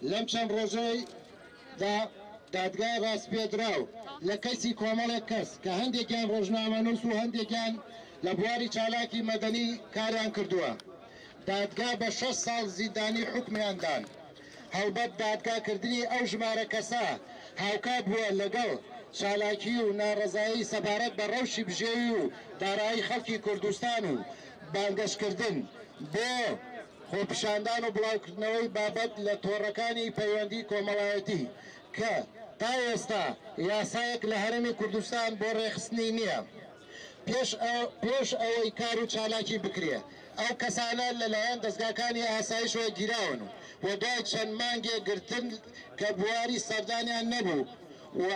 لەم چەند ڕۆژەی دادگای ڕاستپێدراو لە کەسی کۆمەڵێک کەس کە هەندێکیان ڕۆژنامەنووس و هەندێکیان لە بواری چالاکی مەدەنی کاریان کردووە. دادگا بە 6 ساڵ زیندانی حکمیاندان. هەڵبەت دادگاکردنی ئەو ژمارە کەسە هاوکات بووە لەگەڵ چالاکی و ناڕەزایی سەبارەت بە ڕەوشی بژێوی و دارایی خەڵکی کوردستان و بانگەشکردن بۆ خۆپیشاندان و بڵاوکردنەوەی بابەت لە تۆڕەکانی پەیوەندی کۆمەڵایەتی کە تا ئێستا یاسایەک لە هەرێمی کوردستان بۆ ڕێخستنی نییە. پێش ئەوەی کار و چالاکی بکرێ ئەو کەسانە لەلایەن دەستگاکانی ئاسایشەوە گیراون و دوای چەند مانگێ گرتن کە بواری سەردانیان نەبوو و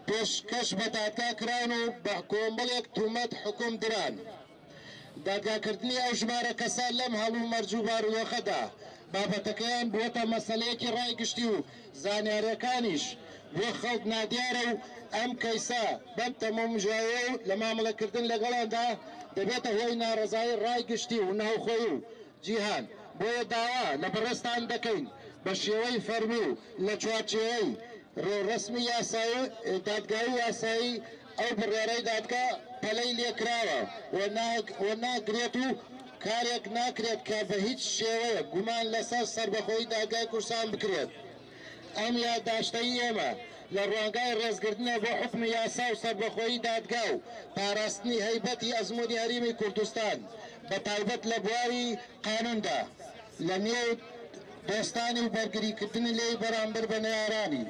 پێشکەش بە دادگا کران و بە کۆمەڵێک تومەت حکوم دران. دادگاکردنی ئەو ژمارە کەسان لەم هەڵوو مەرج و بارودۆخەدا بابەتەکەیان بووەتە مەسەلەیەکی ڕایگشتی و زانیاریەکانیش بۆ خەڵک نادیارە و ئەم کەیسە بەم تەمەمژایە و لە مامەڵەکردن لەگەڵاندا دەبێتە هۆی ناڕەزایی ڕایگشتی و ناوخۆی و جیهان. بۆیە داوا لە بەڕێستان دەکەین بە شێوەی فەرمی و لە چوارچێوەی ڕێڕەسمی یاسایی دادگایی یاسایی ئەو بڕیارەی دادگا پەلەی لێکراوە و ناگرێت و کارێک ناکرێت کە بە هیچ شێوەیە گومان لەسەر سەربەخۆیی دادگای کوردستان بکرێت. ئەم یادداشتەی ئێمە لە ڕوانگای ڕێزگرتنە بۆ حکمی یاسا و سەربەخۆیی دادگا و پاراستنی هەیبەتی ئەزموونی هەرێمی کوردستان بە تایبەت لە بواری قانوندا لە نێو دۆستانی و بەرگریکردنی لێی بەرامبەر بە نەیارانی